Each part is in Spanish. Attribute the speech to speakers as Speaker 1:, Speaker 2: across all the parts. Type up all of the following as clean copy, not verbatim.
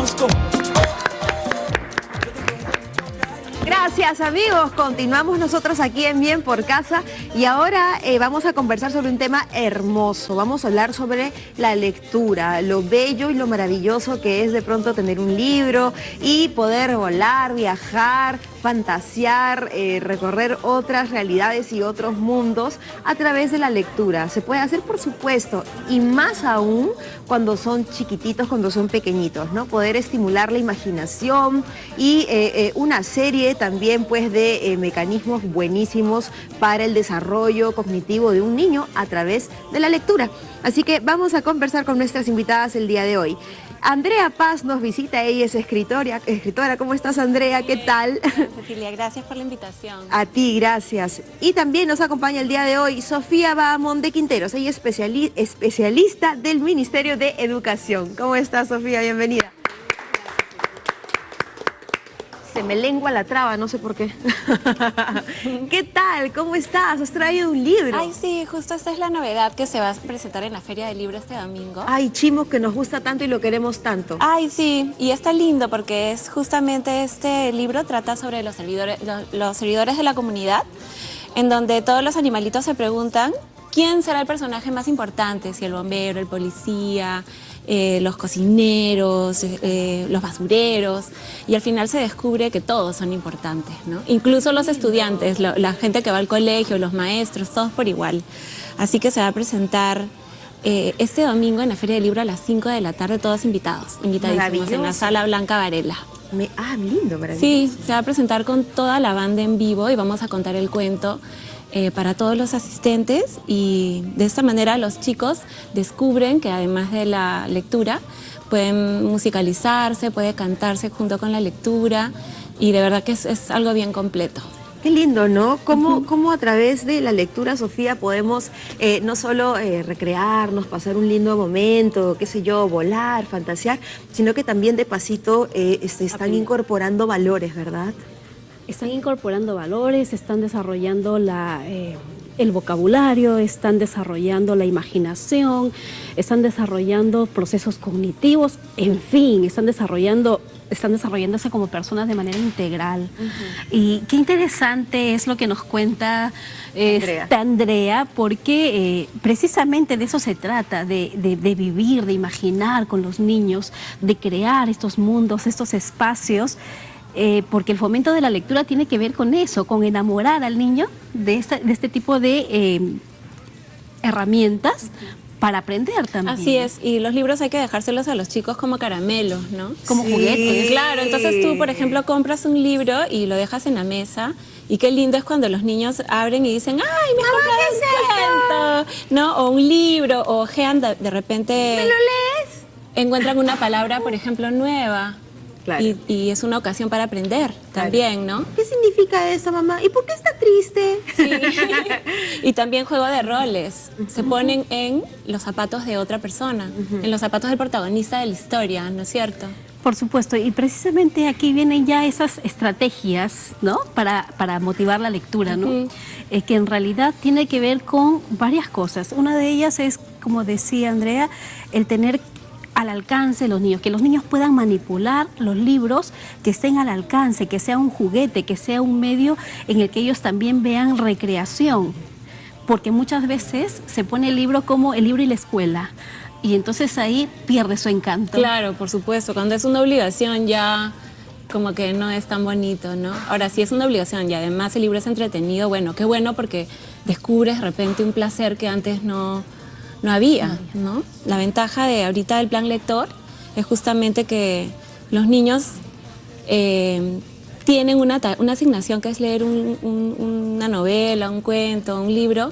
Speaker 1: conozco.
Speaker 2: Gracias amigos, continuamos nosotros aquí en Bien por Casa y ahora vamos a conversar sobre un tema hermoso. Vamos a hablar sobre la lectura, lo bello y lo maravilloso que es de pronto tener un libro y poder volar, viajar, fantasear, recorrer otras realidades y otros mundos a través de la lectura. Se puede hacer, por supuesto, y más aún cuando son chiquititos, cuando son pequeñitos, ¿no? Poder estimular la imaginación y una serie también pues de mecanismos buenísimos para el desarrollo cognitivo de un niño a través de la lectura. Así que vamos a conversar con nuestras invitadas el día de hoy. Andrea Paz nos visita, ella es escritora. ¿Cómo estás, Andrea? ¿Qué tal?
Speaker 3: Cecilia, gracias por la invitación.
Speaker 2: A ti, gracias. Y también nos acompaña el día de hoy Sofía Bahamón de Quinteros, ella es especialista del Ministerio de Educación. ¿Cómo estás, Sofía? Bienvenida. Se me lengua la traba, no sé por qué. ¿Qué tal? ¿Cómo estás? ¿Has traído un libro?
Speaker 3: Ay, sí, justo esta es la novedad que se va a presentar en la Feria del Libro este domingo.
Speaker 2: Ay, Chimo, que nos gusta tanto y lo queremos tanto.
Speaker 3: Ay, sí, y está lindo porque es justamente este libro trata sobre los servidores de la comunidad, en donde todos los animalitos se preguntan quién será el personaje más importante, si el bombero, el policía, los cocineros, los basureros, y al final se descubre que todos son importantes, ¿no? Incluso los estudiantes, la gente que va al colegio, los maestros, todos por igual. Así que se va a presentar este domingo en la Feria del Libro a las 5 de la tarde, todos invitadísimos en la Sala Blanca Varela.
Speaker 2: Lindo, maravilloso.
Speaker 3: Sí, se va a presentar con toda la banda en vivo y vamos a contar el cuento para todos los asistentes, y de esta manera los chicos descubren que además de la lectura pueden musicalizarse, puede cantarse junto con la lectura, y de verdad que es algo bien completo.
Speaker 2: Qué lindo, ¿no? ¿Cómo a través de la lectura, Sofía, podemos no solo recrearnos, pasar un lindo momento, qué sé yo, volar, fantasear, sino que también de pasito están incorporando valores, ¿verdad?
Speaker 4: Están incorporando valores, están desarrollando el vocabulario, están desarrollando la imaginación, están desarrollando procesos cognitivos, en fin, están desarrollándose como personas de manera integral. Y qué interesante es lo que nos cuenta Andrea, porque precisamente de eso se trata, de vivir, de imaginar con los niños, de crear estos mundos, estos espacios. Porque el fomento de la lectura tiene que ver con eso, con enamorar al niño de este tipo de herramientas para aprender también.
Speaker 3: Así es, y los libros hay que dejárselos a los chicos como caramelos, ¿no?
Speaker 4: Como juguetes.
Speaker 3: Claro, entonces tú, por ejemplo, compras un libro y lo dejas en la mesa, y qué lindo es cuando los niños abren y dicen, ¡ay, me has comprado un cuento! ¿No? O un libro, o ojean de repente...
Speaker 2: ¿Me lo lees?
Speaker 3: Encuentran una palabra, por ejemplo, nueva.
Speaker 2: Claro.
Speaker 3: Y es una ocasión para aprender también, ¿no?
Speaker 2: ¿Qué significa eso, mamá? ¿Y por qué está triste?
Speaker 3: Sí. Y también juego de roles. Se ponen en los zapatos de otra persona, en los zapatos del protagonista de la historia, ¿no es cierto?
Speaker 4: Por supuesto, y precisamente aquí vienen ya esas estrategias, ¿no? Para motivar la lectura, ¿no? Que en realidad tiene que ver con varias cosas. Una de ellas es, como decía Andrea, el tener al alcance los niños, que los niños puedan manipular los libros, que estén al alcance, que sea un juguete, que sea un medio en el que ellos también vean recreación, porque muchas veces se pone el libro como el libro y la escuela, y entonces ahí pierde su encanto.
Speaker 3: Claro, por supuesto, cuando es una obligación ya como que no es tan bonito, ¿no? Ahora, si es una obligación y además el libro es entretenido, bueno, qué bueno, porque descubres de repente un placer que antes no había, ¿no? La ventaja de ahorita del plan lector es justamente que los niños tienen una asignación que es leer una novela, un cuento, un libro.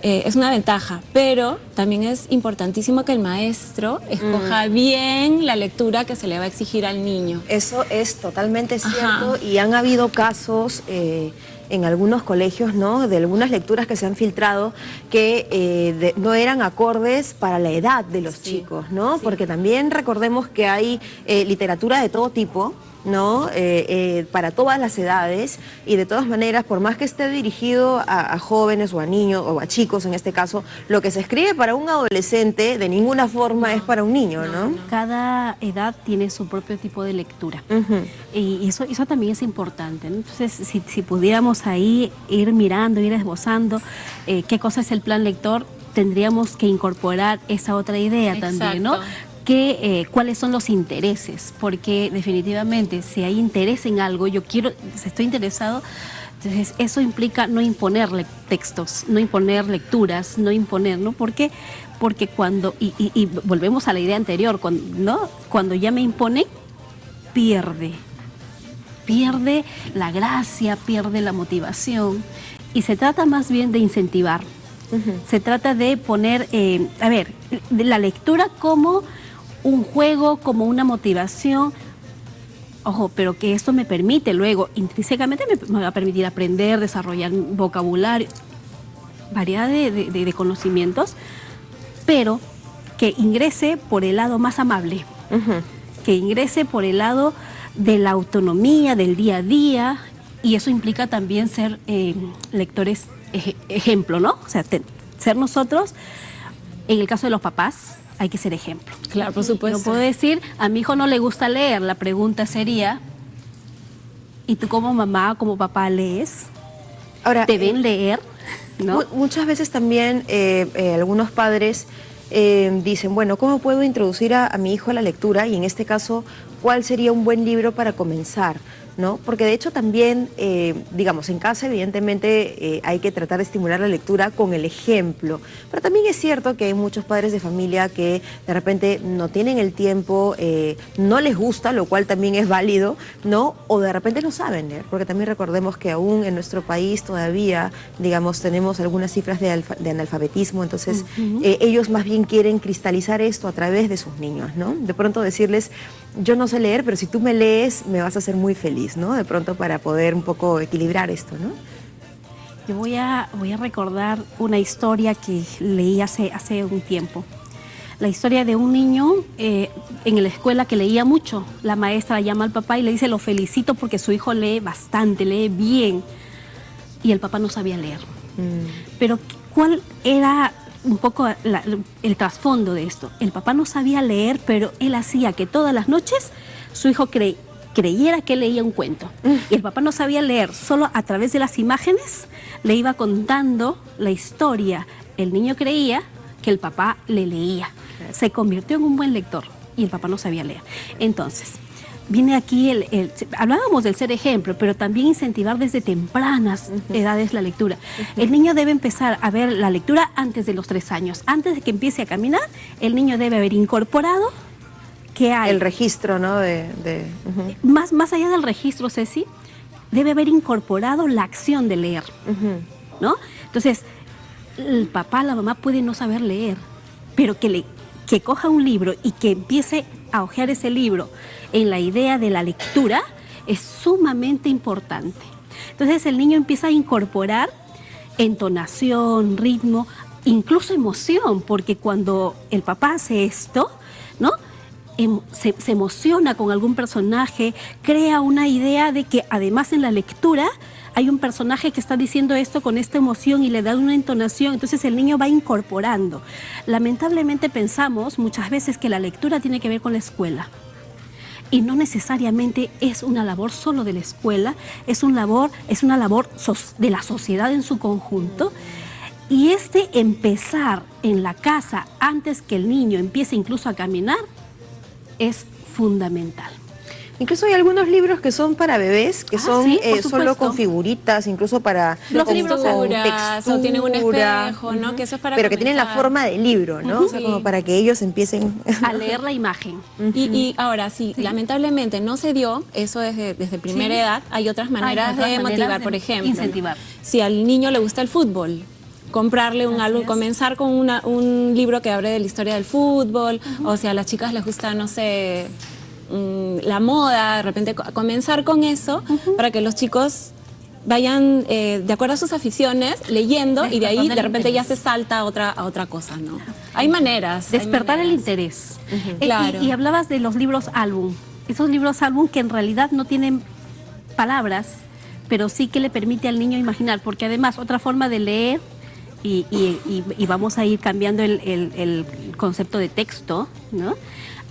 Speaker 3: Es una ventaja, pero también es importantísimo que el maestro escoja bien la lectura que se le va a exigir al niño.
Speaker 2: Eso es totalmente cierto. Y han habido casos en algunos colegios, ¿no?, de algunas lecturas que se han filtrado que no eran acordes para la edad de los chicos, ¿no? Porque también recordemos que hay literatura de todo tipo, ¿no? Para todas las edades, y de todas maneras, por más que esté dirigido a jóvenes o a niños o a chicos en este caso, lo que se escribe para un adolescente de ninguna forma es para un niño, ¿no?
Speaker 4: Cada edad tiene su propio tipo de lectura. Y eso también es importante, ¿no? Entonces, si pudiéramos ahí ir mirando, ir esbozando qué cosa es el plan lector, tendríamos que incorporar esa otra idea también, ¿no? Cuáles son los intereses, porque definitivamente si hay interés en algo, estoy interesado, entonces eso implica no imponer textos, no imponer lecturas, no imponer, ¿no? ¿Por qué? Porque cuando, y volvemos a la idea anterior, cuando ya me imponen, pierde la gracia, pierde la motivación, y se trata más bien de incentivar. Se trata de poner, de la lectura como un juego, como una motivación, ojo, pero que esto me permite luego, intrínsecamente me va a permitir aprender, desarrollar vocabulario, variedad de conocimientos, pero que ingrese por el lado más amable, que ingrese por el lado de la autonomía, del día a día, y eso implica también ser lectores ejemplo, ¿no? O sea, ser nosotros, en el caso de los papás, hay que ser ejemplo.
Speaker 3: Claro, por supuesto.
Speaker 4: No puedo decir, a mi hijo no le gusta leer. La pregunta sería, ¿y tú como mamá, como papá lees?
Speaker 2: Ahora,
Speaker 4: ¿te ven leer? ¿No?
Speaker 2: Muchas veces también algunos padres dicen, bueno, ¿cómo puedo introducir a mi hijo a la lectura? Y en este caso, ¿cuál sería un buen libro para comenzar? ¿No? Porque de hecho también, digamos, en casa evidentemente hay que tratar de estimular la lectura con el ejemplo, pero también es cierto que hay muchos padres de familia que de repente no tienen el tiempo, no les gusta, lo cual también es válido, ¿no? O de repente no saben leer, porque también recordemos que aún en nuestro país todavía, digamos, tenemos algunas cifras de analfabetismo, entonces ellos más bien quieren cristalizar esto a través de sus niños, ¿no? De pronto decirles, yo no sé leer, pero si tú me lees me vas a hacer muy feliz, ¿no? De pronto para poder un poco equilibrar esto, ¿no?
Speaker 4: Yo voy a recordar una historia que leí hace un tiempo. La historia de un niño en la escuela que leía mucho. La maestra llama al papá y le dice, lo felicito porque su hijo lee bastante, lee bien. Y el papá no sabía leer. Pero ¿cuál era un poco el trasfondo de esto? El papá no sabía leer, pero él hacía que todas las noches su hijo creyera que leía un cuento. Y el papá no sabía leer, solo a través de las imágenes le iba contando la historia. El niño creía que el papá le leía. Se convirtió en un buen lector y el papá no sabía leer. Entonces, viene aquí hablábamos del ser ejemplo, pero también incentivar desde tempranas edades la lectura. El niño debe empezar a ver la lectura antes de los 3 años. Antes de que empiece a caminar, el niño debe haber incorporado que hay.
Speaker 2: El registro, ¿no?
Speaker 4: Más allá del registro, Ceci, debe haber incorporado la acción de leer, ¿no? Entonces, el papá, la mamá puede no saber leer, pero que coja un libro y que empiece a hojear ese libro en la idea de la lectura es sumamente importante. Entonces el niño empieza a incorporar entonación, ritmo, incluso emoción, porque cuando el papá hace esto, ¿no? Se emociona con algún personaje, crea una idea de que además en la lectura hay un personaje que está diciendo esto con esta emoción y le da una entonación, entonces el niño va incorporando. Lamentablemente pensamos muchas veces que la lectura tiene que ver con la escuela. Y no necesariamente es una labor solo de la escuela, es una labor de la sociedad en su conjunto. Y empezar en la casa antes que el niño empiece incluso a caminar es fundamental.
Speaker 2: Incluso hay algunos libros que son para bebés, que son
Speaker 4: sí,
Speaker 2: solo con figuritas, incluso para
Speaker 3: los libros
Speaker 2: con
Speaker 3: textura, o tienen un espejo, ¿no? Que eso es para
Speaker 2: pero que tienen la forma de libro, ¿no? O sea, como para que ellos empiecen
Speaker 4: a leer la imagen.
Speaker 3: Y ahora sí, lamentablemente no se dio eso desde primera edad. Hay otras maneras de motivar, por ejemplo.
Speaker 4: Incentivar.
Speaker 3: Si al niño le gusta el fútbol, comprarle un álbum, comenzar con un libro que hable de la historia del fútbol, o si a las chicas les gusta, no sé, la moda, de repente comenzar con eso para que los chicos vayan de acuerdo a sus aficiones leyendo y de ahí de repente ya se salta a otra cosa, ¿no? Hay maneras.
Speaker 4: Despertar el interés.
Speaker 3: Claro.
Speaker 4: Y hablabas de los libros álbum. esos libros álbum que en realidad no tienen palabras, pero sí que le permite al niño imaginar, porque además otra forma de leer, y vamos a ir cambiando el concepto de texto, ¿no?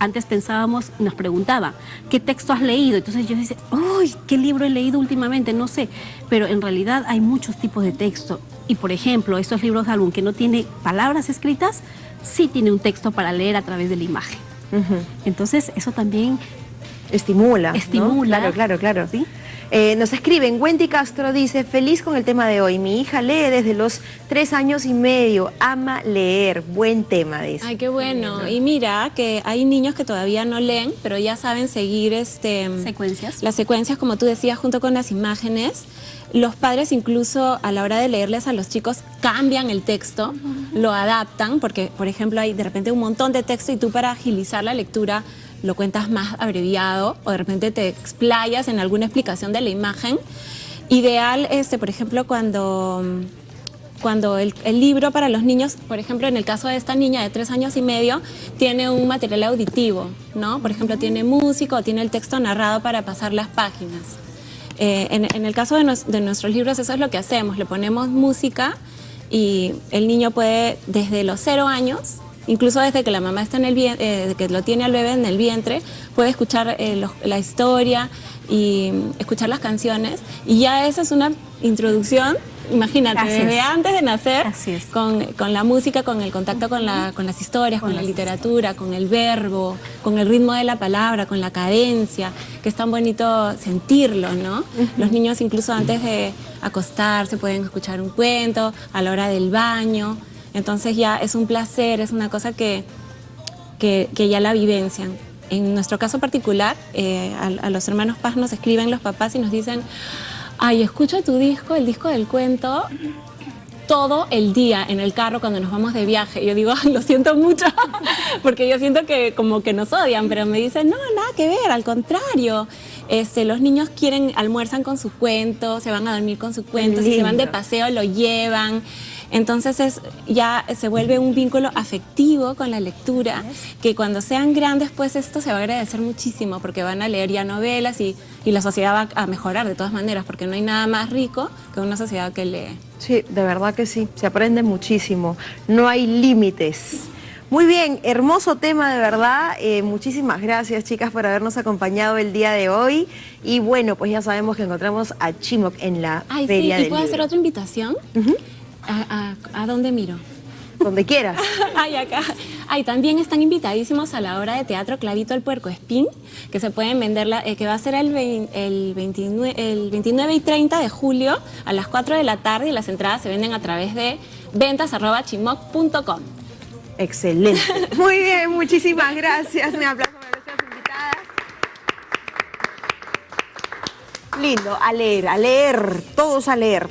Speaker 4: Antes pensábamos, nos preguntaba, ¿qué texto has leído? Entonces yo decía, ¡uy! ¿Qué libro he leído últimamente? No sé, pero en realidad hay muchos tipos de texto. Y por ejemplo, estos libros álbum que no tiene palabras escritas, sí tiene un texto para leer a través de la imagen. Entonces eso también
Speaker 2: estimula, ¿no? Claro.
Speaker 4: ¿Sí?
Speaker 2: Nos escriben, Wendy Castro dice, feliz con el tema de hoy. Mi hija lee desde los 3 años y medio, ama leer. Buen tema, dice.
Speaker 3: Ay, qué bueno. Y mira que hay niños que todavía no leen, pero ya saben seguir
Speaker 4: secuencias.
Speaker 3: Las secuencias, como tú decías, junto con las imágenes. Los padres incluso a la hora de leerles a los chicos cambian el texto, lo adaptan, porque por ejemplo hay de repente un montón de texto y tú para agilizar la lectura lo cuentas más abreviado o de repente te explayas en alguna explicación de la imagen. Ideal, por ejemplo, cuando el libro para los niños, por ejemplo, en el caso de esta niña de 3 años y medio, tiene un material auditivo, ¿no? Por ejemplo, tiene música o tiene el texto narrado para pasar las páginas. En el caso de nuestros libros eso es lo que hacemos, le ponemos música y el niño puede desde los 0 años, incluso desde que la mamá está en el vientre, que lo tiene al bebé en el vientre, puede escuchar la historia y escuchar las canciones y ya esa es una introducción. Imagínate, desde antes de nacer, con la música, con el contacto con las historias, con la literatura, con el verbo, con el ritmo de la palabra, con la cadencia, que es tan bonito sentirlo, ¿no? Los niños incluso antes de acostarse pueden escuchar un cuento, a la hora del baño, entonces ya es un placer, es una cosa que ya la vivencian. En nuestro caso particular, a los hermanos Paz nos escriben los papás y nos dicen: ay, escucho tu disco, el disco del cuento, todo el día en el carro cuando nos vamos de viaje. Yo digo, lo siento mucho, porque yo siento que como que nos odian, pero me dicen, no, nada que ver, al contrario. Los niños almuerzan con su cuento, se van a dormir con su cuento, si se van de paseo lo llevan. Entonces ya se vuelve un vínculo afectivo con la lectura, que cuando sean grandes pues esto se va a agradecer muchísimo porque van a leer ya novelas y la sociedad va a mejorar de todas maneras porque no hay nada más rico que una sociedad que lee.
Speaker 2: Sí, de verdad que sí, se aprende muchísimo, no hay límites. Muy bien, hermoso tema de verdad, muchísimas gracias chicas por habernos acompañado el día de hoy y bueno, pues ya sabemos que encontramos a Chimoc en la Feria del Libro.
Speaker 3: ¿Puedo hacer otra invitación? ¿A dónde miro?
Speaker 2: Donde quieras.
Speaker 3: Ay, acá. Ay, también están invitadísimos a la obra de teatro Clavito el Puercoespín, que se pueden vender, que va a ser el 29 y 30 de julio a las 4 de la tarde y las entradas se venden a través de ventas@chimoc.com.
Speaker 2: Excelente. Muy bien, muchísimas gracias. Un aplauso para nuestras invitadas. Lindo, a leer, todos a leer.